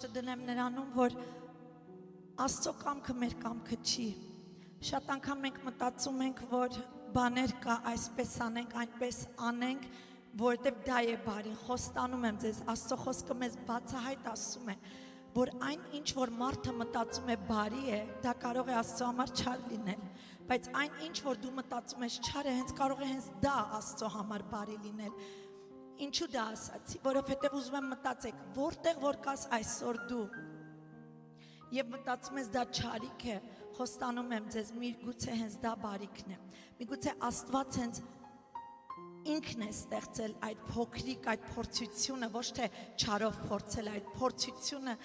Դնեմ նրանում, որ Աստծո կամքը մեր կամքը չի։ Շատ անգամ մենք մտածում ենք, որ բաներ կա, այսպես անենք, այնպես անենք, որովհետև դա է բարին։ Խոստանում եմ ձեզ, Աստծո խոսքը մեզ բացահայտ ասում է, որ այն ինչ որ մարդը մտածում է բարի է, դա կարող է Աստծո համար չար լինել, բայց այն ինչ որ դու մտածում ես չար է, հենց կարող է հենց դա Աստծո համար բարի լինել։ Ինչու դա ասացի, որովհետև ուզում եմ մտածեք, որտեղ որ կաս այսօր դու եւ մտածում ես դա չարիք է, խոստանում եմ ձեզ, միգուցե հենց դա բարիքն է։ Միգուցե Աստված հենց ինքն է ստեղծել այդ փոքրիկ այդ փորձությունը, ոչ թե չարով փորձել այդ փորձությունը,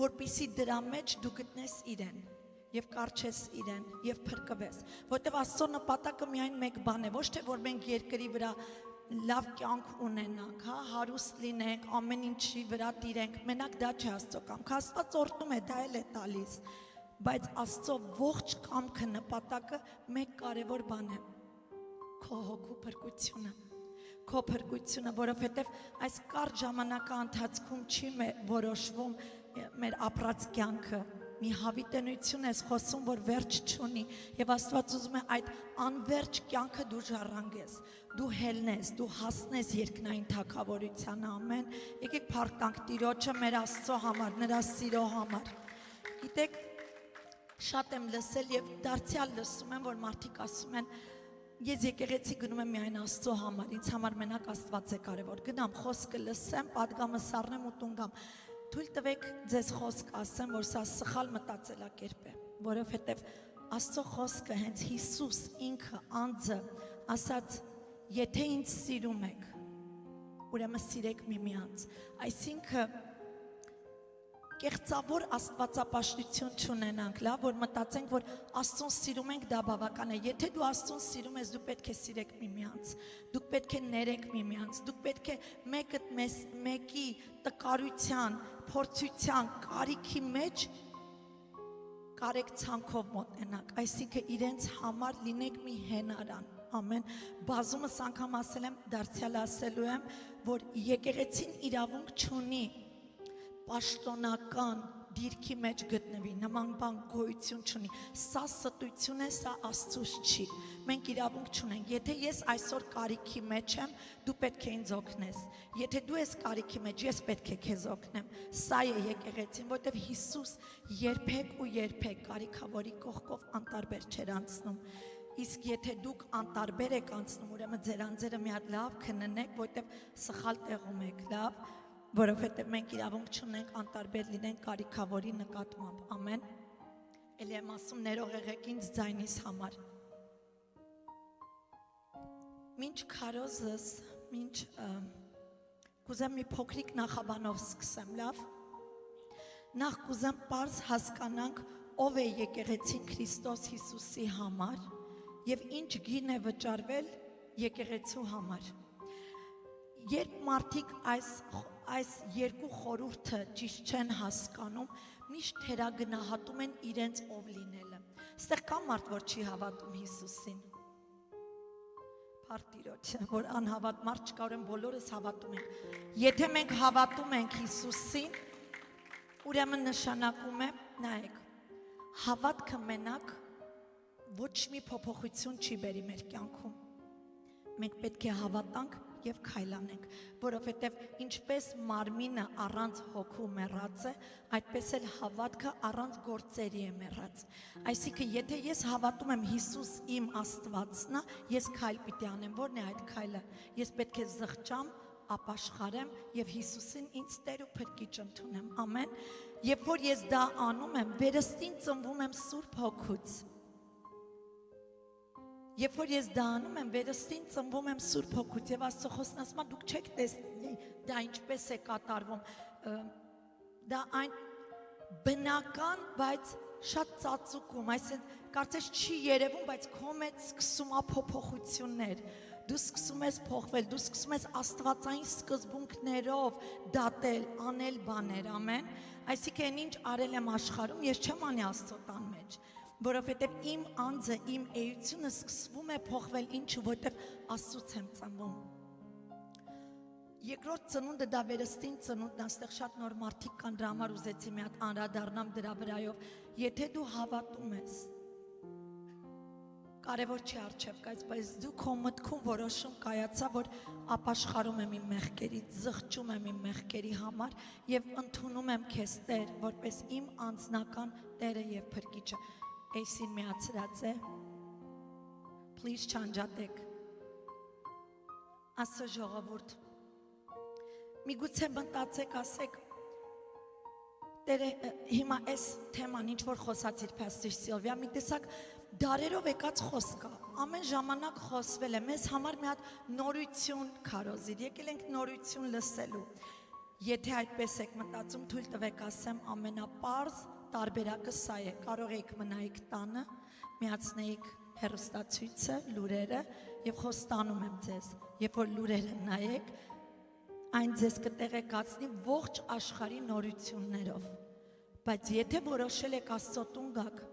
որպիսի դրա մեջ դու գտնես իրեն եւ կարճես իրեն եւ փրկվես, որտեւ Աստծո նպատակը միայն մեկ բան է, ոչ թե որ մենք երկրի վրա լավ կյանք ունենանք, հա, հարուստ լինենք, ամեն ինչի վրա տիրենք, մենակ դա չէ Աստծո կամքը, Աստված օրհնում է, դա էլ է տալիս, բայց Աստծո ողջ կամքը նպատակը մեկ կարևոր բան է, քո հոգու փրկությունը, քո փրկությունը, որովհետև այս կարճ ժամանակի ընթացքում չի որոշվում մեր ապրած կյանքը, մի հավիտենություն ես խոսում, որ վերջ չունի եւ Աստված ուզում է այդ անվերջ կյանքը դու ժառանգես, դու հելնես, դու հասնես երկնային թագավորությանը, ամեն։ Եկեք փառք տանք Տիրոջը մեր Աստծո համար, նրա սիրո համար։ Գիտեք, շատ եմ լսել եւ դարձյալ լսում եմ, որ մարդիկ ասում են, ես եկեղեցի գնում եմ միայն Աստծո համար, ինձ համար մենակ Աստված է կարևոր։ Գնամ խոսքը լսեմ, պատգամը սառնեմ ու տուն գամ։ Թույլ տվեք ձեզ խոսք ասեմ, որ սա սխալ մտածելակերպ է, որովհետև Աստծո խոսքը հենց Հիսուս ինքը անձը ասաց, եթե ինձ սիրում եք, ուրեմն սիրեք միմյանց, այսինքն կեղծավոր աստվածապաշտություն չունենանք, լավ, որ մտածենք, որ Աստծուն սիրում ենք, դա բավական է, եթե դու Աստծուն սիրում ես, դու պետք է սիրեք միմյանց, դուք պետք է ներեք միմյանց, դուք պետք է մեկի տկարության, փորձության, կարիքի մեջ կարեկցանքով մոտնենաք, այսինքն իրենց համար լինեք մի հենարան, ամեն, բազումս անգամ ասել եմ, դարձյալ ասելու եմ, որ եկեղեցին իրավունք չունի պաշտոնական դիրքի մեջ գտնվի, նման բան գոյություն չունի, սա ստույցություն է, սա Աստծուց չի, մենք իրավունք չունենք, եթե ես այսօր կարիքի մեջ եմ, դու պետք է ինձ օգնես, եթե դու ես կարիքի մեջ, ես պետք է քեզ օգնեմ, սա է եկեղեցին, որտև Հիսուս երբեք ու երբեք կարիքավորի կողքով անտարբեր չէր անցնում, իսկ եթե դուք անտարբեր եք անցնում, ուրեմն ձեր անձերը մի հատ լավ քննեք, որտև սխալ տեղում եք, լավ, որովհետև մենք իրավունք չունենք անտարբեր լինենք կարիքավորի նկատմամբ, ամեն, էլի եմ ասում ներող եղեք ինձ ձայնիս համար, մինչ քարոզս, մինչ կուզեմ մի փոքրիկ նախաբանով սկսեմ, լավ, նախ կուզեմ պարզ հասկանանք ով է եկեղեցին Քրիստոս Հիսուսի համար և ինչ գին է վճարվել եկեղեցու համար, երբ մարդիկ այս երկու խորհուրդը ճիշտ չեն հասկանում, միշտ թերագնահատում են իրենց ով լինելը։ Ստեղ կա մարդ, որ չի հավատում Հիսուսին։ Փառք Տիրոջը, որ անհավատ մարդ չկա, ուրեմն բոլորս հավատում ենք։ Եթե մենք հավատում ենք Հիսուսին, ուրեմն նշանակում է, նայեք, հավատքը մենակ ոչ մի փոփոխություն չի բերի մեր կյանքում։ Մենք պետք է հավատանք և քայլանենք, որովհետև ինչպես մարմինը առանց հոգու մեռած է, այդպես էլ հավատքը առանց գործերի է մեռած։ Այսինքն, եթե ես հավատում եմ Հիսուս իմ Աստվածն է, ես քայլ պիտի անեմ, ո՞րն է այդ քայլը։ Ես պետք է զղջամ, ապաշխարեմ և Հիսուսին ինձ Տեր ու Փրկիչ ընդունեմ, ամեն։ Երբ որ ես դա անում եմ, վերստին ծնվում եմ Սուրբ Հոգուց։ Երբ որ ես դա անում եմ, վերստին ծնվում եմ Սուրբ Հոգուց և Աստծո խոսքն ասում է, դուք չեք տեսնի դա ինչպես է կատարվում, դա այն բնական, բայց շատ ծածուկում, այսինքն կարծես չի երևում, բայց քո մեջ սկսում է փոփոխություններ, դու սկսում ես փոխվել, դու սկսում ես աստվածային սկզբունքներով դատել, անել բաներ, ամեն, այսինքն ինչ արել եմ աշխարհում, ես չեմ անի Աստծո տան մեջ, որովհետև իմ անձը, իմ էությունը սկսվում է փոխվել ինչու, որտև Աստծուց եմ ծնվում։ Երկրորդ ծնունդը դա վերստին ծնունդն է, այստեղ շատ նոր մարդիկ կան, դրա համար ուզեցի մի հատ անդրադառնամ դրա վրայով։ Եթե դու հավատում ես, կարևոր չի առջև կայց, բայց դու քո մտքում որոշում կայացա, որ ապաշխարում եմ իմ մեղքերից, զղջում եմ իմ մեղքերի համար եւ ընդունում եմ քեզ Տեր, որպես իմ անձնական Տերը եւ Փրկիչը։ Էսին միացրած է։ Please չանջատեք։ Աստծո ժողովուրդ, միգուցե մտածեք, ասեք, Տերը հիմա այս թեման ինչ որ խոսացիր Pastor Sylvia, մի տեսակ դարերով եկած խոսք է, ամեն ժամանակ խոսվել է, մեզ համար մի հատ նորություն քարոզիր, եկել ենք նորություն լսելու։ Եթե այդպես եք մտածում, թույլ տվեք ասեմ, ամենապարզ տարբերակը սա է, կարող եք մնայիք տանը, միացնեիք հեռուստացույցը, լուրերը եւ խոստանում եմ ձեզ, երբ որ լուրերը նայեք, այն ձեզ կտեղեկացնի ողջ աշխարհի նորություններով։ Բայց եթե որոշել եք Աստծո տուն գաք,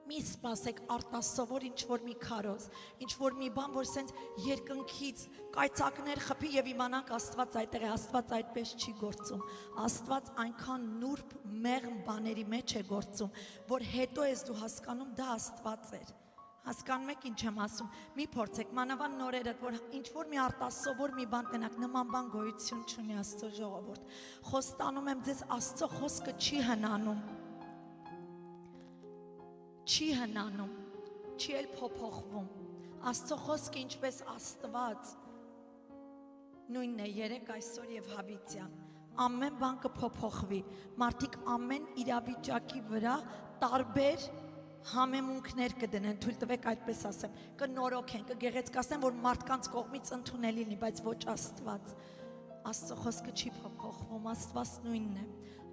մի սպասեք արտասովոր ինչ-որ մի քարոզ, ինչ-որ մի բան, որ սենց երկնքից կայծակներ խփի եւ իմանանք Աստված այդտեղ է, Աստված այդպես չի գործում։ Աստված այնքան նուրբ մեղմ բաների մեջ է գործում, որ հետո ես դու հասկանում դա Աստված էր։ Հասկանում եք ինչ եմ ասում, մի փորձեք, մանավանդ նորերդ, որ ինչ-որ մի արտասովոր մի բան տնակ, նման բան գոյություն չունի Աստծո ժողովուրդ։ Խոստանում եմ ձեզ, Աստծո խոսքը չի հնանում, չի էլ փոփոխվում։ Աստծո խոսքը ինչպես Աստված նույնն է երեք, այսօր եւ հավիտյան։ Ամեն բան կփոփոխվի։ Մարդիկ ամեն իրավիճակի վրա տարբեր համեմունքներ կդնեն, թույլ տվեք այդպես ասեմ, կնորոգեն, կգեղեցկացնեն, որ մարդկանց կողմից ընդունելի լինի, բայց ոչ Աստված։ Աստծո խոսքը չի փոփոխվում, Աստված նույնն է։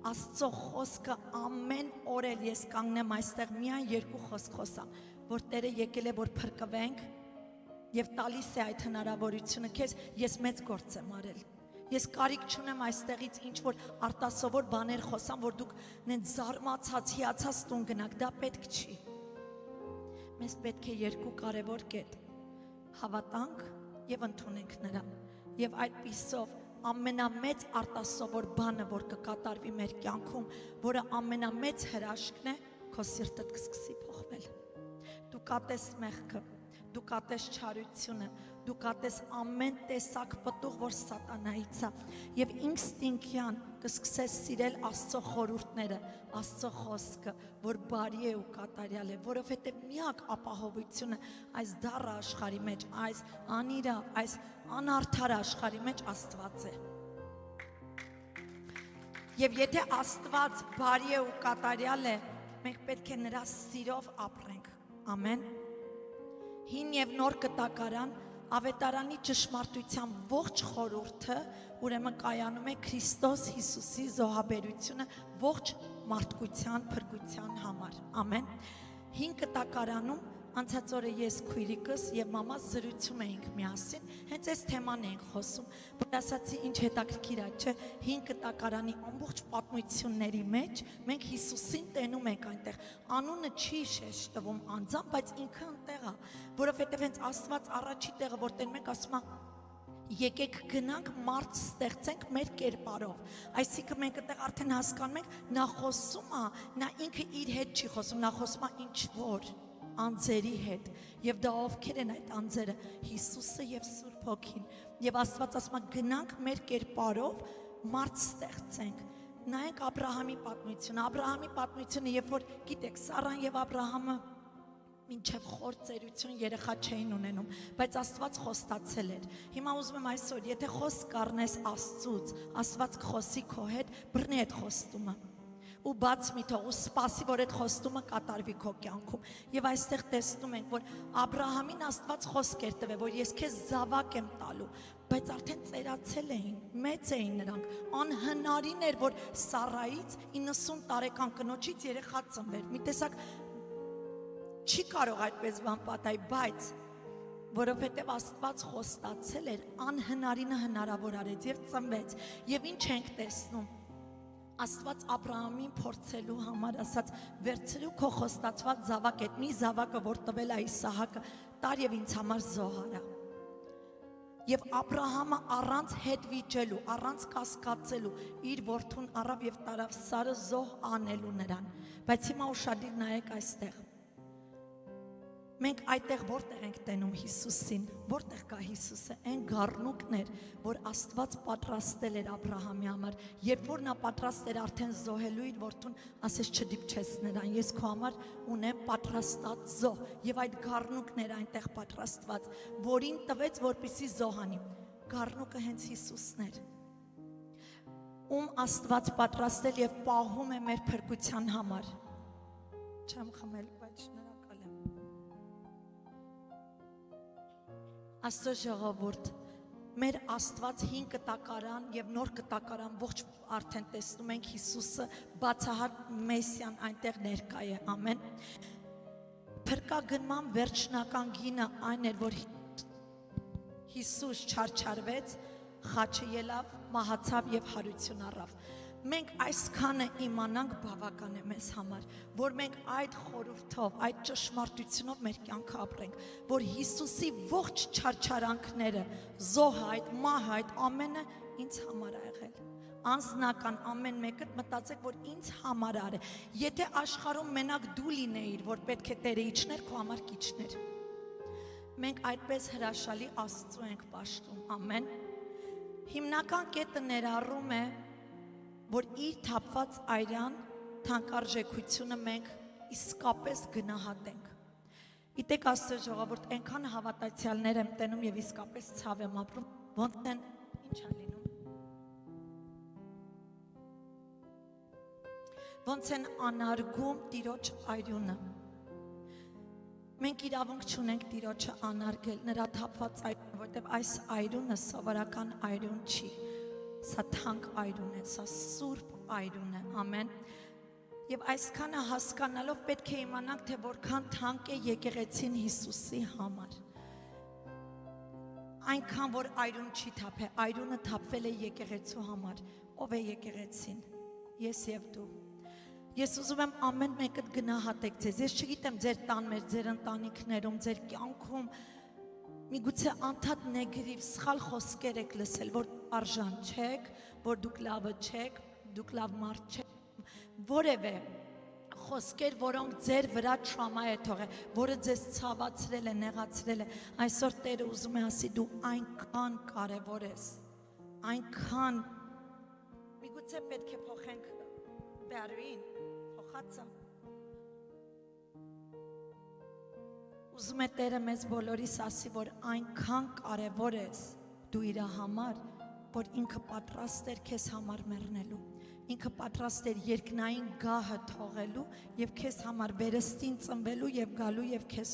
Աստծո խոսքը ամեն օր էլ ես կանգնեմ այստեղ միայն երկու խոսք խոսամ, որ Տերը եկել է, որ փրկվենք եւ տալիս է այդ հնարավորությունը քեզ, ես մեծ գործ եմ արել։ Ես կարիք չունեմ այստեղից ինչ-որ արտասովոր բաներ խոսամ, որ դուք նենց զարմացած, հիացած տուն գնաք, դա պետք չի։ Մեզ պետք է երկու կարևոր կետ, հավատանք եւ ընդունենք նրան։ Եվ այդպիսով ամենամեծ արտասովոր բանը, որ կկատարվի մեր կյանքում, որը ամենամեծ հրաշքն է, քո սիրտդ կսկսի փոխվել։ Դու կատես մեղքը, դու կատես չարությունը, դու կատես ամեն տեսակ պտուղ, որ սատանայից է, եւ ինստինկտյան կսկսես սիրել Աստծո խորհուրդները, Աստծո խոսքը, որ բարի է ու կատարյալ է, որովհետեւ միակ ապահովությունը այս դառը աշխարհի մեջ, այս անիրավ, այս անարդար աշխարհի մեջ Աստված է։ Եվ եթե Աստված բարի է ու կատարյալ է, մենք պետք է նրա սիրով ապրենք։ Ամեն։ Հին եւ նոր կտակարան ավետարանի ճշմարտության ողջ խորհուրդը ուրեմն կայանում է Քրիստոս Հիսուսի զոհաբերությունը ողջ մարդկության փրկության համար։ Ամեն։ Հին կտակարանում անցած օրը ես քույրիկս եւ մամաս զրուցում էինք միասին, հենց այս թեման էինք խոսում, որ ասացի ինչ հետաքրքիր է, չէ, հին կտակարանի ամբողջ պատմությունների մեջ մենք Հիսուսին տենում ենք այնտեղ։ Անունը չի շեշտվում անձամբ, բայց ինքը այնտեղ է, որովհետեւ հենց Աստված առաջի տեղը, որ տենում ենք, ասում է եկեք գնանք մարդ ստեղծենք մեր կերպարով։ Այսինքն մենք այդտեղ արդեն հասկանում ենք, նա խոսում է, նա ինքը իր հետ չի խոսում, նա խոսում է ինչ որ անձերի հետ, եւ դա ովքեր են այդ անձերը, Հիսուսը եւ Սուրբ Հոգին, եւ Աստված ասում է գնանք մեր կերպարով մարդ ստեղծենք։ Նայենք Աբրահամի պատմությունը, երբ որ գիտեք, Սառան եւ Աբրահամը մինչև խոր ծերություն երեխա չէին ունենում, բայց Աստված խոստացել էր։ Հիմա ուզում եմ այսօր, եթե խոսք կառնես Աստծուց, Աստված կխոսի քո հետ, բռնի այդ խոստումը ու բաց մի թող ու սպասի, որ այդ խոստումը կատարվի քո կյանքում։ Եվ այստեղ տեսնում ենք, որ Աբրահամին Աստված խոսք էր տվել, որ ես քեզ զավակ եմ տալու, բայց արդեն ծերացել էին, մեծ էին նրանք, անհնարին էր, որ Սառայից 90 տարեկան կնոջից երեխա ծնվեր։ Մի տեսակ չի կարող այդպես բան պատահի, բայց որովհետև Աստված խոստացել էր, անհնարինը հնարավոր արեց եւ ծնվեց։ Եվ ինչ ենք տեսնում։ Աստված Աբրահամին փորձելու համար ասաց. վերցրու քո խոստացված զավակ այդ մի զավակը, որ տվել է Իսահակը, տար եւ ինձ համար զոհարա։ Եվ Աբրահամը առանց հետ վիճելու, առանց կասկածելու իր որդուն առավ եւ տարավ Սարը զոհ անելու նրան։ Բայց հիմա ուշադիր նայեք այստեղ։ Մենք այդտեղ որտեղ ենք տենում Հիսուսին, որտեղ կա Հիսուսը, այն գառնուկներ, որ Աստված պատրաստել էր Աբրահամի համար, երբ որ նա պատրաստ էր արդեն զոհելու իր որդուն, ասես չդիպչես նրան, ես քո համար ունեմ պատրաստած զոհ, եւ այդ գառնուկն էր այնտեղ պատրաստված, որին տվեց, որպեսզի զոհանի։ Գառնուկը հենց Հիսուսն էր, ում Աստված պատրաստել եւ պահում է մեր փրկության համար։ Չեմ խմել, բայց Աստծո ժողովուրդ, մեր Աստված հին կտակարան եւ նոր կտակարան ողջ արդեն տեսնում ենք Հիսուսը բացահայտ Մեսիան այնտեղ ներկա է, ամեն։ Փրկագնման վերջնական գինը այն էր, որ Հիսուս չարչարվեց, խաչը ելավ, մահացավ եւ հարություն առավ։ Մենք այսքանը իմանանք բավական է մեզ համար, որ մենք այդ խորհրդով, այդ ճշմարտությունով մեր կյանքը ապրենք, որ Հիսուսի ողջ չարչարանքները, զոհը, այդ մահը, այդ ամենը ինձ համար ա եղել։ Անձնական ամեն մեկը մտածեք, որ ինձ համար է։ Եթե աշխարհում մենակ դու լինեիր, որ պետք է Տերը իջներ, քո համար կիջներ։ Մենք այդպես հրաշալի Աստծո ենք պաշտում, ամեն։ Հիմնական կետը ներառում է, որ իր թափված այրան թանկարժեքությունը մենք իսկապես գնահատենք։ Գիտեք Աստծո ժողովուրդ, այնքան հավատացյալներ եմ տենում եւ իսկապես ցավ եմ ապրում, ոնց են ինչ է լինում։ Ոնց են անարգում Տիրոջ այրունը։ Մենք իրավունք չունենք Տիրոջը անարգել, նրա թափված այրունը, որտեղ այս այրունը սովորական այրուն չի։ Սա թանկ այրուն է, սա սուրբ այրուն է, ամեն։ Եվ այսքանը հասկանալով պետք է իմանանք, թե որքան թանկ է եկեղեցին Հիսուսի համար։ Այնքան, որ այրուն չի թափել, այրունը թափվել է եկեղեցու համար։ Ով է եկեղեցին։ Ես եւ դու։ Ես ուզում եմ ամեն մեկդ գնահատեք ձեզ։ Ես չգիտեմ ձեր տան մեջ, ձեր ընտանիքներում, ձեր կյանքում միգուցե անդադ նեգատիվ սխալ խոսքեր եք լսել, որ արժան չեք, որ դուք լավը չեք, դուք լավ մարդ չեք, որևէ խոսքեր, որոնք ձեր վրա տրամա է թողել, որը ձեզ ցավացրել է, նեղացրել է, այսօր Տերը ուզում է ասի դու այնքան կարևոր ես, այնքան միգուցե պետք է փոխենք բերվին, փոխածը Ուզում է Տերը մեզ բոլորիս ասի, որ այնքան կարևոր ես դու իր համար, որ ինքը պատրաստ էր քեզ համար մեռնելու, ինքը պատրաստ էր երկնային գահը թողելու եւ քեզ համար վերստին ծնվելու եւ գալու եւ քեզ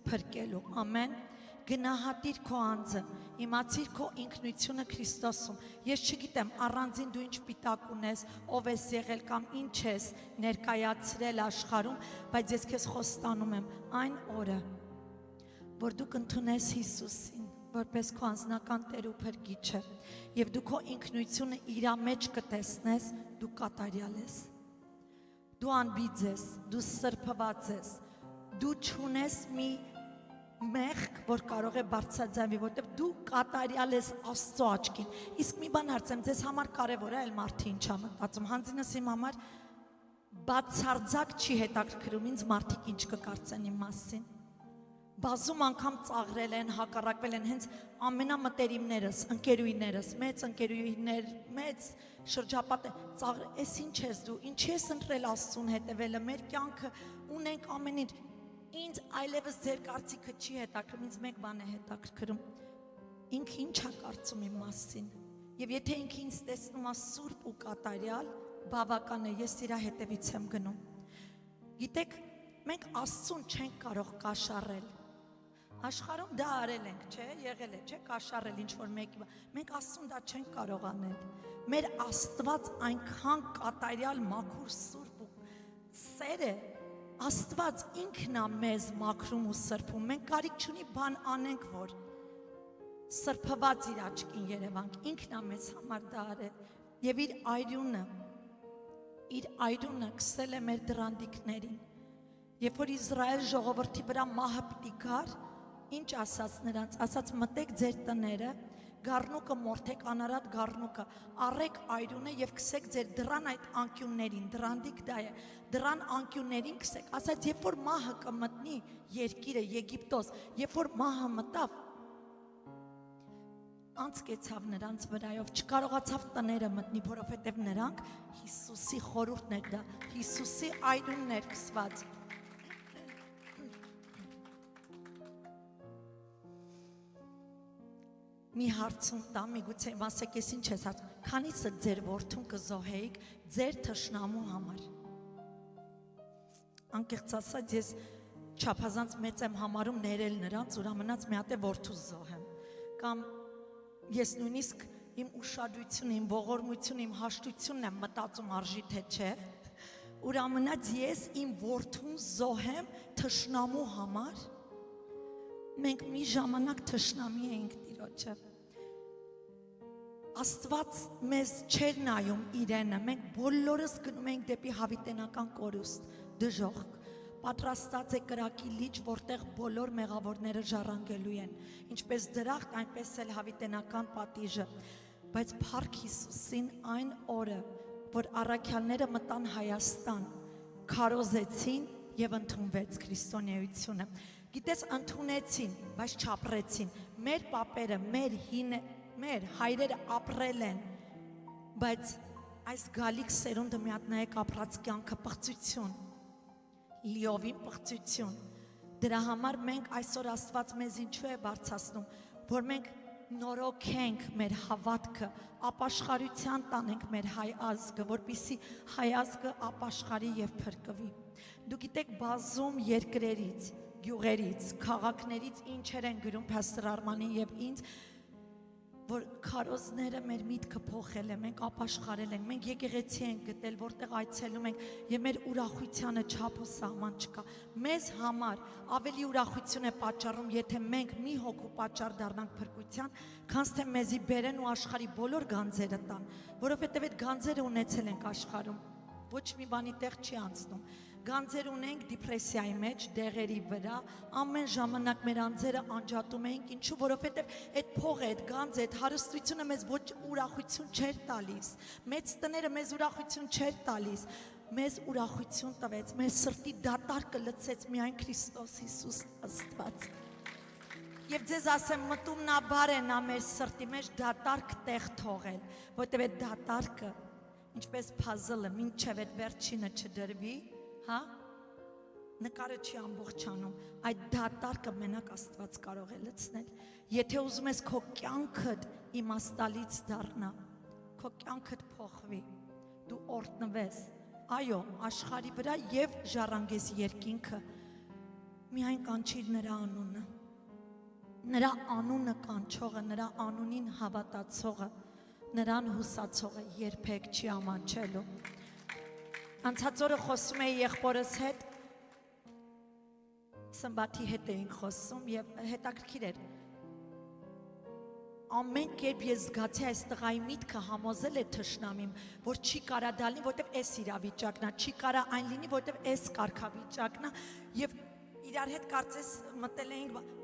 փրկելու, ամեն, գնահատիր քո անձը, իմացիր քո ինքնությունը Քրիստոսում, ես չգիտեմ առանձին դու ինչ պիտակ ունես, ով ես եղել կամ ինչ ես ներկայացրել աշխարհում, բայց ես քեզ խոստանում եմ այն օրը, որ դու կընդունես Հիսուսին, որպես քո անձնական Տեր ու Փրկիչը, եւ դու քո ինքնությունը իր մեջ կտեսնես, դու կատարյալ ես, դու անբիծ ես, դու սրբված ես, դու չունես մի մեղք, որ կարող է բարձրաձայնվի, որտեղ դու կատարյալ ես Աստծո աչքին։ Իսկ մի բան հարցեմ, ձեզ համար կարևոր է այլ մարդը ինչ է մտածում, հանձինս իմ համար բացարձակ չի հետաքրքրում ինձ մարդիկ ինչ կկարծեն իմ մասին։ Բազում անգամ ծաղրել են, հակառակվել են հենց ամենամտերիմներս, ընկերուհիներս, մեծ ընկերուհիներ, մեծ շրջապատ ծաղրել, ես ինչ ես դու, ինչի ես ընտրել Աստծուն հետևելը, մեր կյանքը ունենք ամեն ինչ, ինձ այլևս ձեր կարծիքը չի հետաքրքրում, ինձ մեկ բան է հետաքրքրում, ինքը ինչ է կարծում իմ մասին, եւ եթե ինքը ինձ տեսնում է սուրբ ու կատարյալ, բավական է, ես իր հետևից եմ գնում։ Գիտեք, մենք Աստծուն չենք կարող կաշառել։ Աշխարհում դա արել ենք, չէ, եղել է, չէ, կաշառել ինչ որ մեկի, մենք Աստծուն դա չենք կարող անել։ Մեր Աստված այնքան կատարյալ, մաքուր, սուրբ ու սեր է, Աստված ինքն է մեզ մաքրում ու սրբում, մենք կարիք չունի բան անենք, որ սրբված իր աչքին երևանք, ինքն է մեզ համար դա արել, եւ իր այրունը քսել է մեր դռանդիկներին, երբ որ Իսրայել ժողովրդի վրա մահը պիտի գար, ինչ ասաց նրանց, ասաց մտեք ձեր տները գառնուկը մորթեք անարատ գառնուկը, առեք այրունը եւ քսեք ձեր դրան այդ անկյուններին, դրանդիկ դա է, դրան անկյուններին քսեք, ասած երբ որ մահը կմտնի երկիրը Եգիպտոս, երբ որ մահը մտավ, անցկեցավ նրանց վրայով, չկարողացավ տները մտնի, որովհետև նրանք Հիսուսի խորհուրդն էր դա, Հիսուսի այրունն էր քսված։ Մի հարցում տա, միգուցե ասեք, ես ինչ ես հարց, քանիսը ձեր որդուն կզոհեիք ձեր թշնամու համար։ Անկեղծ ասած, ես չափազանց մեծ եմ համարում ներել նրանց, ուրամնաց մի հատ է որդուս զոհեմ։ Կամ ես նույնիսկ իմ ուշադրությունը, իմ ողորմությունը, իմ հաշտությունն եմ մտածում արժի թե չէ, ուրամնաց ես իմ որդուն զոհեմ թշնամու համար։ Մենք մի ժամանակ թշնամի էինք Տիրոջը։ Աստված մեզ չէր նայում իրենը, մենք բոլորս գնում էինք դեպի հավիտենական կորուստ, դժոխք, պատրաստած է կրակի լիճ, որտեղ բոլոր մեղավորները ժառանգելու են, ինչպես դրախտ, այնպես էլ հավիտենական պատիժը, բայց փառք Հիսուսին այն օրը, որ առաքյալները մտան Հայաստան, քարոզեցին եւ ընդունվեց քրիստոնեությունը։ Գիտես, ընդունեցին, բայց չապրեցին։ Մեր պապերը, մեր հայրերը ապրել են, բայց այս գալիք սերունդը մի հատ նայեք ապրած կյանքը պղծություն, լիովին պղծություն։ Դրա համար մենք այսօր Աստված մեզ ինչու է բարձրացնում, որ մենք նորոգենք մեր հավատքը, ապաշխարության տանենք մեր հայ ազգը, որպեսզի հայ ազգը ապաշխարի եւ փրկվի։ Դուք գիտեք, բազում երկրերից, գյուղերից, քաղաքներից ինչեր են գրում Փաստոր Արմանին եւ ինձ, որ քարոզները մեր միտքը փոխել է, մենք ապաշխարել ենք, մենք եկեղեցի ենք գտել, որտեղ այցելում ենք եւ մեր ուրախությանը չափ ու սահման չկա։ Մեզ համար ավելի ուրախություն է պատճառում, եթե մենք մի հոգու պատճառ դառնանք փրկության, քան թե մեզի բերեն ու աշխարհի բոլոր գանձերը տան, որովհետեւ այդ գանձերը ունեցել ենք աշխարհում, ոչ մի բանի տեղ չի անցնում։ Գանձեր ունենք դիպրեսիայի մեջ, դեղերի վրա, ամեն ժամանակ մեր անձերը անջատում էինք, ինչու, որովհետև այդ փողը, այդ գանձը, այդ հարստությունը մեզ ոչ ուրախություն չէր տալիս, մեծ տները մեզ ուրախություն չէր տալիս, մեզ ուրախություն տվեց, մեր սրտի դատարկը լցեց միայն Քրիստոս Հիսուս Աստված։ Եվ ձեզ ասեմ, մտումնաբար է նա մեր սրտի մեջ դատարկ տեղ թողել, որովհետև այդ դատարկը, ինչպես փազլը, մինչև այդ վերջինը չդրվի, հա, նկարը չի ամբողջանում, այդ դատարկը մենակ Աստված կարող է լցնել, եթե ուզում ես քո կյանքդ իմաստալից դառնա, քո կյանքդ փոխվի, դու օրտնվես, այո, աշխարհի վրա եւ ժառանգես երկինքը, միայն կանչիր նրա անունը, նրա անունը կանչողը, նրա անունին հավատացողը, նրան հուսացողը երբեք չի ամանչելու։ Անցած օրը խոսում էի եղբորս հետ, Սմբաթի հետ էինք խոսում եւ հետաքրքիր էր։ Ամեն կերպ ես զգացի այս տղայի միտքը համոզել է թշնամին, որ չի կարա դա լինի, որտեվ էս իրավիճակն է, չի կարա այն լինի, որտեվ էս կարգավիճակն է եւ իրար հետ կարծես մտել էինք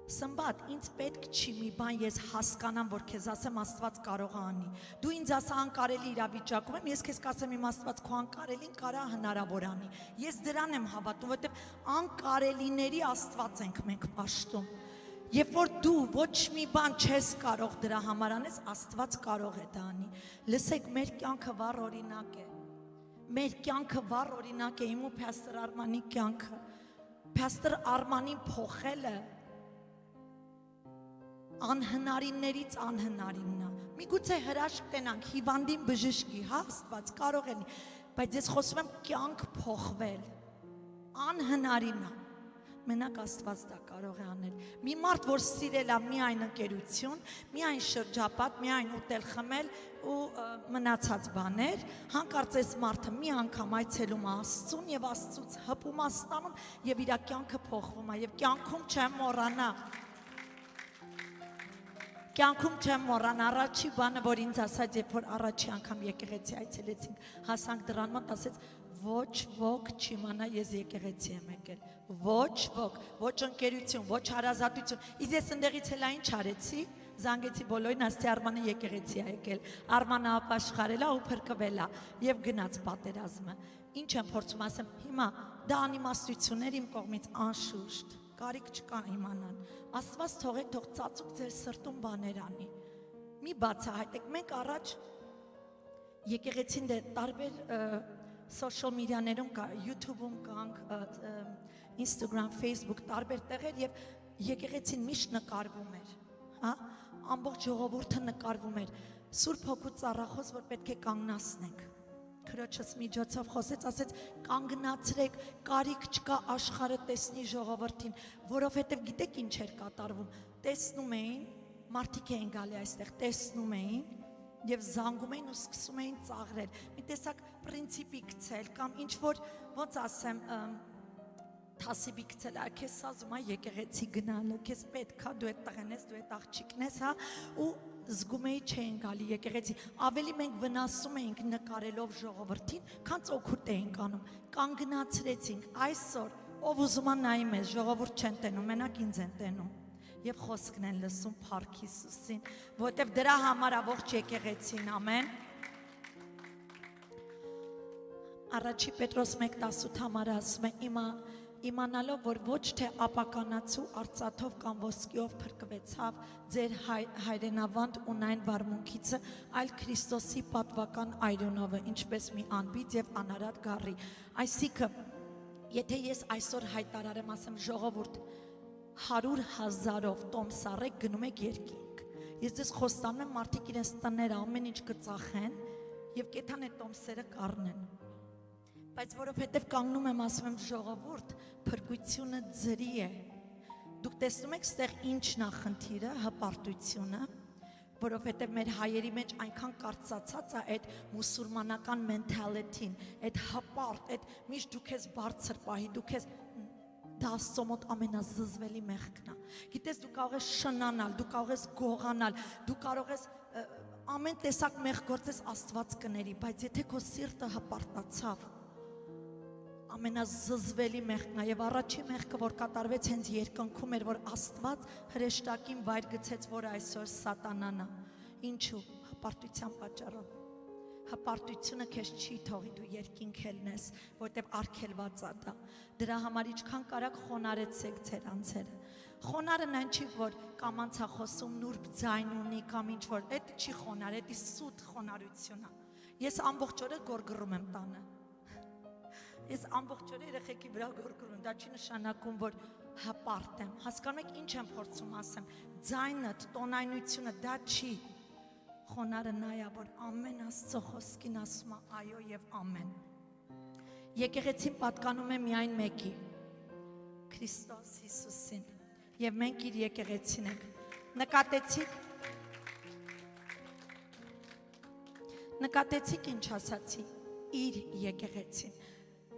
Սմբատ, ինձ պետք չի մի բան ես հասկանամ, որ քեզ ասեմ Աստված կարող է անի։ Դու ինձ ասա անկարելի իրավիճակում եմ, ես քեզ կասեմ իմ Աստված քո անկարելին կարա հնարավոր անի։ Ես դրան եմ հավատում, որովհետև անկարելիների Աստված ենք մենք պաշտում։ Երբ որ դու ոչ մի բան չես կարող դրա համար անես, Աստված կարող է դա անի։ Լսեք, մեր կյանքը վառ օրինակ է։ Մեր կյանքը վառ օրինակ է, իմ ու Փաստոր Արմանի կյանքը։ Փաստոր Արմանին փոխելը անհնարիններից անհնարինն է։ Միգուցե հրաշք տենանք, հիվանդին բժշկի, հա, Աստված կարող է, բայց ես խոսում եմ կյանք փոխվել, անհնարին է, մենակ Աստված դա կարող է անել։ Մի մարդ, որ սիրել է միայն ընկերություն, միայն շրջապատ, միայն ուտել խմել ու մնացած բաներ, հանկարծ այս մարդը մի անգամ այցելում է Աստծուն եւ Աստծուց հպում է ստանում եւ իր կյանքը փոխվում է եւ կյանքում չեմ մոռանա։ Կյանքում չեմ մոռան, առաջի բանը, որ ինձ ասաց, երբ որ առաջի անգամ եկեղեցի այցելեցինք, հասանք դրան մոտ, ասեց, ոչ ոք չիմանա ես եկեղեցի եմ եկել, ոչ ոք, ոչ ընկերություն, ոչ հարազատություն, իսկ ես ընդեղից հելա ինչ արեցի, զանգեցի բոլորին, ասեցի Արմանը եկեղեցի է եկել, Արմանը ապաշխարել է ու փրկվել է եւ գնաց պատերազմը։ Ինչ եմ փորձում ասեմ, հիմա դա անիմաստություններ իմ կողմից անշուշտ, կարիք չկա իմանալ։ Աստված թողեք, թող ծածուկ ձեր սրտում բաներ անի։ Մի բացահայտեք, մենք առաջ եկեղեցին տարբեր social media-ներում կա, YouTube-ում կանք, Instagram, Facebook, տարբեր տեղեր եւ եկեղեցին միշտ նկարվում էր, հա, ամբողջ ժողովուրդը նկարվում էր։ Սուրբ Հոգու ծառախոս, որ պետք է կանգնացնենք։ Քրոջս միջոցով խոսեց, ասեց կանգնացրեք, կարիք չկա աշխարհը տեսնի ժողովրդին, որովհետև գիտեք ինչ էր կատարվում։ Տեսնում էին, մարդիկ էին գալի այստեղ, տեսնում էին եւ զանգում էին ու սկսում էին ծաղրել։ Մի տեսակ պրինցիպի գցել կամ ինչ որ ոնց ասեմ, թասիբի գցել, քեզ սազում է եկեղեցի գնալը, քեզ պետքա դու այդ տղեն ես, դու այդ աղջիկն ես, հա, ու զգում էի չէին գալի եկեղեցի, ավելի մենք վնասում էինք նկարելով ժողովրդին, քան օգուտ էինք անում, կանգնացրեցինք, այսօր ով ուզում է նայի մեզ, ժողովուրդ չեն տենում, մենակ ինձ են տենում եւ խոսքն են լսում Փառք Հիսուսին, որովհետեւ դրա համար ամբողջ եկեղեցին, ամեն։ Առաջի Պետրոս 1:18 համար ասում է իմանալով, որ ոչ թե ապականացու արծաթով կամ ոսկիով փրկվեցավ ձեր հայրենավանդ ունայն վարմունքիցը, այլ Քրիստոսի պատվական այրոնովը, ինչպես մի անբիծ եւ անարատ գառի։ Այսինքն, եթե ես այսօր հայտարարեմ, ասեմ ժողովուրդ 100,000-ով տոմսարեք գնում եք երկինք։ Ես ձեզ խոստանում եմ, մարդիկ իրենց տները ամեն ինչ կծախեն եւ կեթան այդ տոմսերը կառնեն։ Բայց որովհետև կանգնում եմ ասում եմ ժողովուրդ, փրկությունը ձրի է։ Դուք տեսնում եք ստեղ ինչն է խնդիրը, հպարտությունը, որովհետև մեր հայերի մեջ այնքան կարծացած է այդ մուսուլմանական մենթալիթին, այդ հպարտ, այդ միշտ դու քեզ բարձր պահի, դու քեզ դա Աստծո մոտ ամենազզվելի մեղքն է։ Գիտես, դու կարող ես շնանալ, դու կարող ես գողանալ, դու կարող ես ամեն տեսակ մեղք գործես Աստված կների, բայց եթե քո սիրտը հպարտացավ, ամենազզվելի մեղքն է եւ առաջին մեղքը, որ կատարվեց հենց երկնքում էր, որ Աստված հրեշտակին վայր գցեց, որ այսօր սատանան է։ Ինչու? Հպարտության պատճառով։ Հպարտությունը քեզ չի թողի դու երկինք ելնես, որտեղ արգելված է դա։ Դրա համար ինչքան կարաք խոնարեցեք ձեր անձերը։ Խոնարհն այն չի, որ կամ անցախոսում նուրբ ձայն ունի կամ ինչ որ, այդ չի խոնար, դա սուտ խոնարհություն է։ Ես ամբողջ օրը գորգռում եմ տանը։ Ես ամբողջ օրը երեխեքի վրա գորգռում եմ, դա չի նշանակում, որ հպարտ եմ։ Հասկանում եք ինչ եմ փորձում ասեմ, ձայնը, տոնայնությունը դա չի։ Խոնարհը նա է, որ ամեն Աստծո խոսքին ասում է այո եւ ամեն։ Եկեղեցին պատկանում է միայն մեկի, Քրիստոս Հիսուսին, եւ մենք իր եկեղեցին ենք։ Նկատեցիք ինչ ասացի, իր եկեղեցին,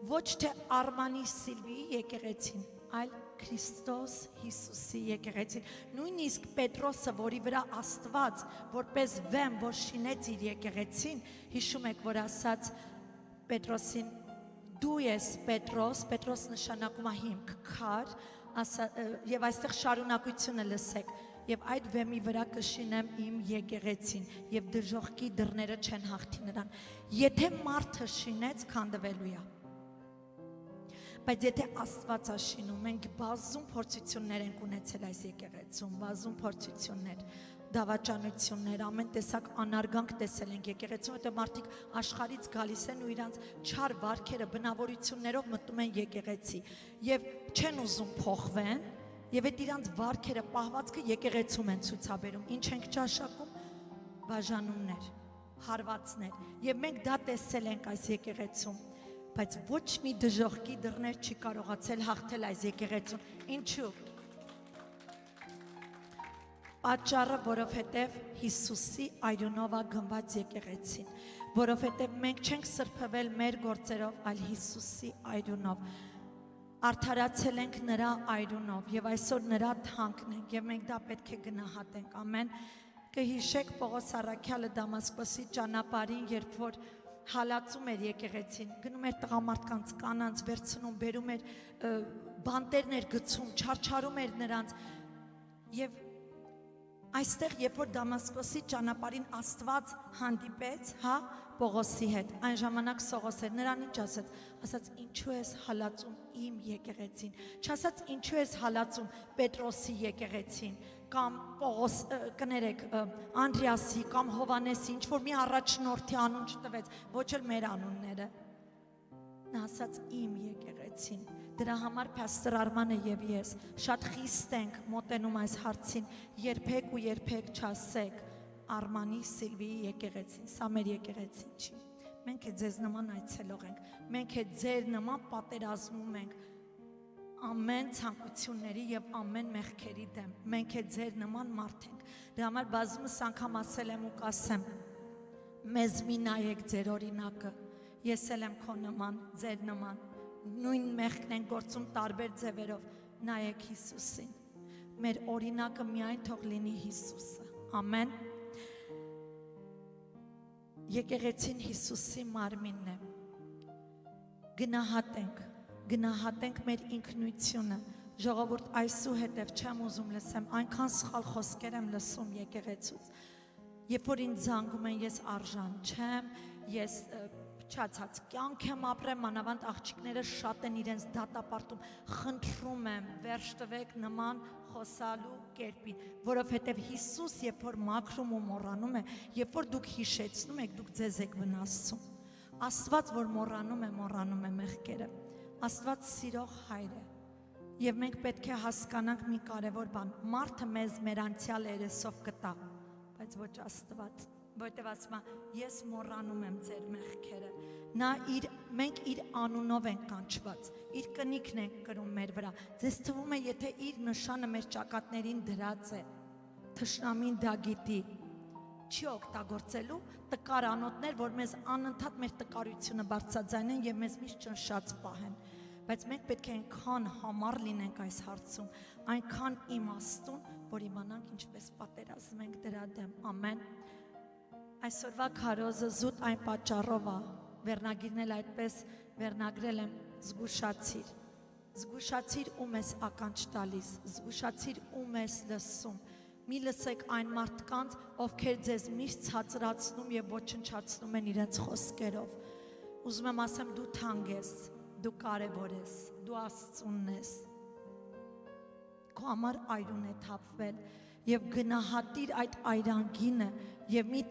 ոչ թե Արմանի Սիլվիի եկեղեցին, այլ Քրիստոս Հիսուսի եկեղեցին։ Նույնիսկ Պետրոսը, որի վրա Աստված որպես վեմ, որ շինեց իր եկեղեցին, հիշում եք, որ ասաց Պետրոսին, դու ես Պետրոս, Պետրոս նշանակում է հիմք, քար, եւ այստեղ շարունակությունը լսեք, եւ այդ վեմի վրա կշինեմ իմ եկեղեցին, եւ դժոխքի դռները չեն հաղթի նրան։ Եթե մարդը շինեց, քանդվելու է։ Բայց եթե Աստված է շինում, մենք բազում փորձություններ ենք ունեցել այս եկեղեցում, բազում փորձություններ, դավաճանություններ, ամեն տեսակ անարգանք տեսել ենք եկեղեցում, որտեղ մարդիկ աշխարհից գալիս են ու իրանց չար վարքերը, բնավորություններով մտնում են եկեղեցի եւ չեն ուզում փոխվեն, եւ այդ իրանց վարքերը, պահվածքը եկեղեցում են ցուցաբերում։ Ինչ ենք ճաշակում? Բաժանումներ, հարվածներ։ Եվ մենք դա տեսել ենք այս եկեղեցում։ Բայց ոչ մի դժոխքի դռներ չի կարողացել հաղթել այս եկեղեցուն։ Ինչու՞։ Պատճառը, որովհետև Հիսուսի այրոնով է գնված եկեղեցին, որովհետև մենք չենք սրբվել մեր գործերով, այլ Հիսուսի այրոնով։ Արդարացել ենք նրա այրոնով եւ այսօր նրա թանկն ենք եւ մենք դա պետք է գնահատենք։ Ամեն։ Կհիշեք Պողոս առաքյալը Դամասկոսի ճանապարհին, երբ որ հալածում էր եկեղեցին, գնում էր տղամարդկանց, կանանց վերցնում, բերում էր բանտերներ գցում, չարչարում էր նրանց եւ Այստեղ երբ որ Դամասկոսի ճանապարհին Աստված հանդիպեց, հա, Պողոսի հետ, այն ժամանակ Սողոս էր, նրան ինչ ասաց ինչու ես հալածում իմ եկեղեցին, չասաց ինչու ես հալածում Պետրոսի եկեղեցին, կամ Պողոս, կներեք, Անդրեասի կամ Հովանեսի, ինչ որ մի առաջնորդի անուն չտվեց, ոչ էլ մեր անունները, նա ասաց իմ եկեղեցին։ Դրա համար Փաստոր Արմանը եւ ես շատ խիստ ենք մոտենում այս հարցին, երբեք ու երբեք չասեք Արմանի, Սիլվիի եկեղեցին, սա մեր եկեղեցին չի։ Մենք է ձեզ նման այցելող ենք, մենք է ձեր նման պատերազմում ենք ամեն ցանկությունների եւ ամեն մեղքերի դեմ, մենք է ձեր նման մարդ ենք։ Դրա համար բազմս անգամ ասել եմ ու կասեմ, մեզ մի նայեք ձեր օրինակը, ես էլ եմ քո նման, ձեր նման, նույն մեղքն են գործում տարբեր ձևերով, նայեք Հիսուսին, մեր օրինակը միայն թող լինի Հիսուսը, ամեն։ Եկեղեցին Հիսուսի մարմինն է, գնահատենք մեր ինքնությունը, ժողովուրդ այսուհետև չեմ ուզում լսեմ, այնքան սխալ խոսքեր եմ լսում եկեղեցուց, երբ որ ինձ զանգում են ես արժան չեմ, ես չացած կյանք եմ ապրեմ, մանավանդ աղջիկները շատ են իրենց դատապարտում, խնդրում եմ, վերջ տվեք նման խոսալու կերպին, որովհետև Հիսուս երբ որ մաքրում ու մոռանում է, երբ որ դուք հիշեցնում եք, դուք ձեզ եք վնասում, Աստված որ մոռանում է մեղքերը, Աստված սիրող հայր է, եւ մենք պետք է հասկանանք մի կարևոր բան, մարդը մեզ մեր անցյալ երեսով կտա, բայց ոչ Աստված, որտեվ ասում է, ես մոռանում եմ ձեր մեղքերը, մենք իր անունով ենք կանչված, իր կնիքն ենք կրում մեր վրա, ձեզ թվում է, եթե իր նշանը մեր ճակատներին դրած է, թշնամին դա գիտի, չի օգտագործելու տկար անոթներ, որ մեզ անընդհատ մեր տկարությունը բարձրաձայնեն եւ մեզ միշտ ճնշած պահեն, բայց մենք պետք է այնքան համառ լինենք այս հարցում, այնքան իմաստուն, որ իմանանք ինչպես պատերազմենք դրա դեմ, ամեն։ Այսօրվա քարոզը զուտ այն պատճառով է, վերնագիրն էլ այդպես վերնագրել եմ, զգուշացիր ում ես ականջ տալիս, զգուշացիր ում ես լսում, մի լսեք այն մարդկանց, ովքեր ձեզ միշտ ցածրացնում եւ ոչնչացնում են իրենց խոսքերով, ուզում եմ ասեմ դու թանկ ես, դու կարևոր ես, դու Աստծունն ես, քո համար այրուն է թափվել եւ գնահատիր այդ այրանգինը եւ մի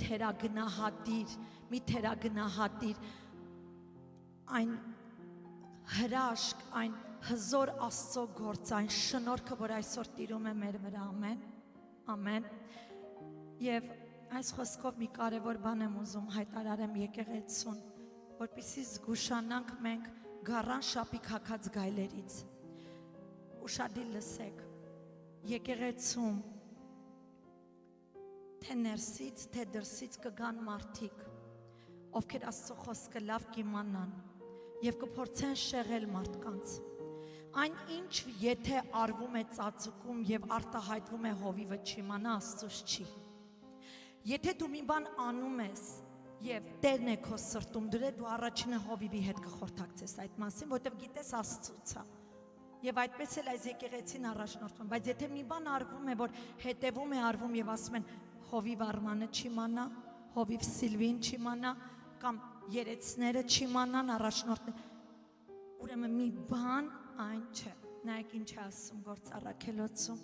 թերագնահատիր այն հրաշք, այն հզոր Աստծո գործ, այն շնորհքը, որ այսօր տիրում է մեր վրա, ամեն, եւ այս խոսքով մի կարևոր բան եմ ուզում հայտարարեմ եկեղեցուն, որպեսզի զգուշանանք մենք գառան շապիկ հագած գայլերից, ուշադիր լսեք, եկեղեցում թե ներսից, թե դրսից կգան մարդիկ, ովքեր Աստծո խոսքը լավ կիմանան եւ կփորձեն շեղել մարդկանց, այն ինչ եթե արվում է ծածուկում եւ արտահայտվում է հովիվը չիմանա Աստծուց չի, եթե դու մի բան անում ես եւ Տերն է քո սրտում դրե դու առաջինը հովիվի հետ կխորհրդակցես այդ մասին, որտեվ գիտես Աստծուց է եւ այդպես էլ այս եկեղեցին առաջնորդվում, բայց եթե մի բան արվում է, որ հետևում է արվում եւ ասում են հովիվ Արմանը չիմանա, հովիվ Սիլվին չիմանա կամ երեցները չիմանան առաջնորդները, ուրեմն մի բան այն չէ, նայեք ինչ է ասում Գործ Առաքելոցում,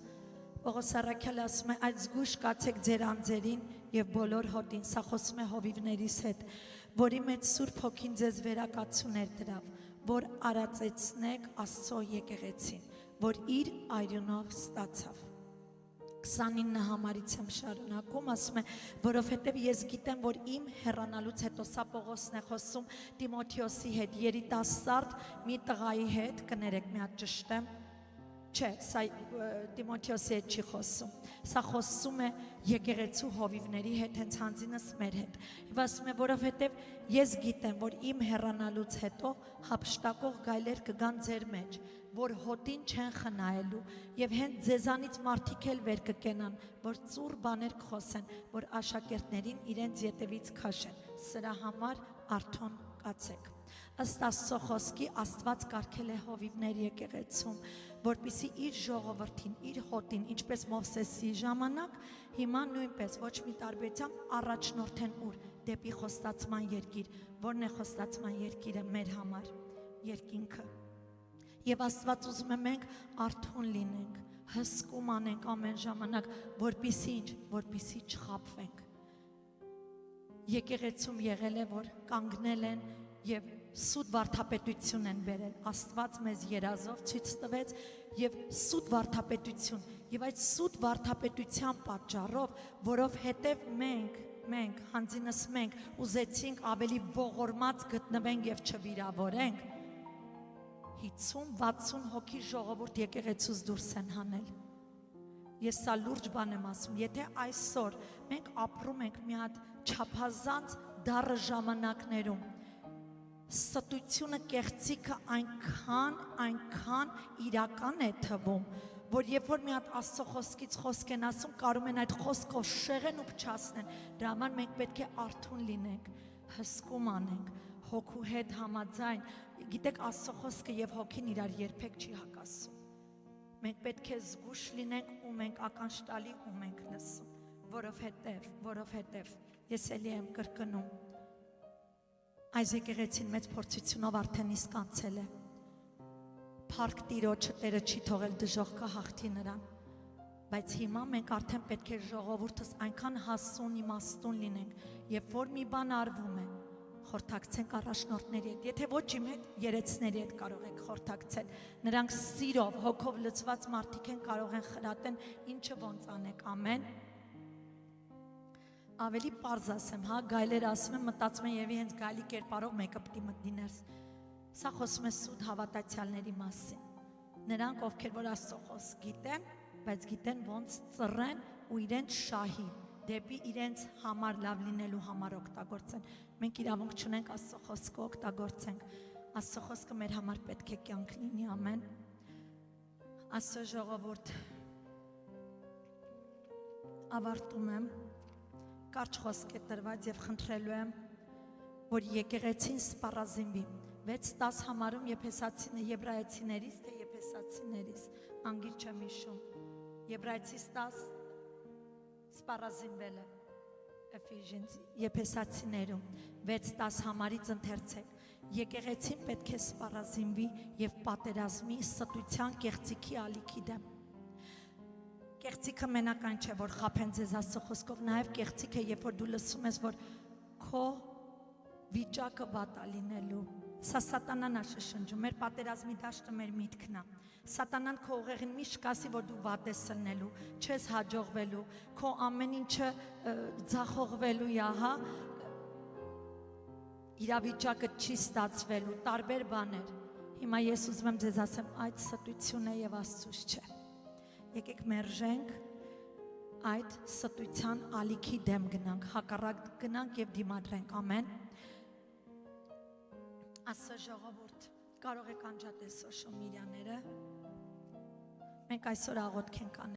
Պողոս Առաքելը ասում է այդ զգույշ կացեք ձեր անձերին եւ բոլոր հոտին, սա խոսում է հովիվներիս հետ, որի մեջ Սուրբ Հոգին ձեզ վերակացուներ դրավ, որ արածեցնեք Աստծո եկեղեցին, որ իր այրունով ստացավ։ 29 համարից եմ շարունակում, ասում է, որովհետև ես գիտեմ, որ իմ հեռանալուց հետո, սա Պողոսն է խոսում Տիմոթեոսի հետ, երիտասարդ մի տղայի հետ, կներեք մի հատ ճշտեմ, չէ, սա Տիմոթեոսի հետ չի խոսում, սա խոսում է եկեղեցու հովիվների հետ, հենց հանձինս մեր հետ, և ասում է, որովհետև ես գիտեմ, որ իմ հեռանալուց հետո հափշտակող գայլեր կգան ձեր մեջ, որ հոտին չեն խնայելու եւ հենց ձեզանից մարդիկ էլ վեր կկենան, որ ծուռ բաներ կխոսեն, որ աշակերտներին իրենց ետևից քաշեն, սրա համար արթուն կացեք։ Ըստ Աստծո խոսքի Աստված կարգել է հովիվներ եկեղեցում, որպեսզի իր ժողովրդին, իր հոտին, ինչպես Մովսեսի ժամանակ, հիմա նույնպես ոչ մի տարբերությամբ առաջնորդեն ուր դեպի խոստացման երկիր, որն է խոստացման երկիրը մեր համար, երկինքը։ Եվ Աստված ուզում է մենք արթուն լինենք, հսկում անենք ամեն ժամանակ, որպեսզի ինչ, որպեսզի չխաբվենք։ Եկեղեցում եղել է, որ կանգնել են եւ սուտ վարդապետություն են բերել, Աստված մեզ երազով ցույց տվեց եւ սուտ վարդապետություն, եւ այդ սուտ վարդապետության պատճառով, որովհետեւ մենք հանձինս մենք ուզեցինք ավելի ողորմած գտնվենք եւ չվիրավորենք, 50-60 հոգի ժողովուրդ եկեղեցուց դուրս են հանել։ Ես սա լուրջ բան եմ ասում, եթե այսօր մենք ապրում ենք մի հատ չափազանց դառը ժամանակներում, ստությունը, կեղծիքը այնքան իրական է թվում, որ երբ որ մի հատ Աստծո խոսքից խոսք են ասում, կարող են այդ խոսքով շեղեն ու փչացնեն, դրա համար մենք պետք է արթուն լինենք, հսկում անենք, հոգու հետ համաձայն, գիտեք Աստծո խոսքը եւ հոգին իրար երբեք չի հակասում, մենք պետք է զգուշ լինենք ու մենք ականջ տալի ու մենք լսում, որովհետև ես էլի եմ կրկնում, այս եկեղեցին մեծ փորձությունով արդեն իսկ անցել է, փառք Տիրոջը Տերը չի թողել դժոխքը հաղթի նրան, բայց հիմա մենք արդեն պետք է ժողովուրդս այնքան հասուն իմաստուն լինենք, երբ որ մի բան արվում է, խորհրդակցենք առաջնորդների հետ, եթե ոչ իմ հետ, երեցների հետ կարող եք խորհրդակցել, նրանք սիրով, հոգով լցված մարդիկ են, կարող են խրատեն, ինչը ոնց անեք, ամեն։ Ավելի պարզ ասեմ, հա, գայլեր ասում եմ, մտածում են եւ հենց գայլի կերպարով մեկը պիտի մտնի ներս։ Սա խոսում է սուտ հավատացյալների մասին։ Նրանք, ովքեր որ Աստծո խոսք գիտեն, բայց գիտեն ոնց ծռեն ու իրենց շահի դեպի իրենց համար լավ լինելու համար օգտագործեն։ Մենք իրավունք չունենք Աստծո խոսքը օգտագործենք։ Աստծո խոսքը մեր համար պետք է կյանք լինի, ամեն։ Աստծո ժողովուրդ, ավարտում եմ, կարճ խոսք է տրված եւ խնդրելու եմ, որ եկեղեցին սպառազինվի։ 6-10 համարում եբրայեցիներից թե եփեսացիներից, անգիր չեմ հիշում։ Եբրայեցիս 10 սպառազինվել է Ephesians եփեսացիներում 6-10 համարից ընթերցեք։ Եկեղեցին պետք է սպառազինվի եւ պատերազմի ստության կեղծիքի ալիքի դեմ։ Կեղծիքը մենակայն չէ, որ խափեն ձեզ Աստծո խոսքով, նաև կեղծիքը, երբ որ դու լսում ես, որ քո վիճակը վատ է լինելու։ Սա սատանան է շշնջում, մեր պատերազմի դաշտը մեր միտքն է։ Սատանան քո ուղեղին միշտ կասի, որ դու վատ ես ելնելու, չես հաջողվելու, քո ամեն ինչը ձախողվելու է, հա։ Իրավիճակը չի ստացվելու, տարբեր բաներ։ Հիմա ես ուզում եմ ձեզ ասեմ, այդ ստություն է եւ Աստծուց չէ։ Եկեք մերժենք այդ ստության ալիքի դեմ գնանք, հակառակ գնանք եւ դիմադրենք, ամեն։ Աստծո ժողովուրդ, կարող եք անջատել սոշիալ մեդիաները։ Մենք այսօր աղոթք ենք անել։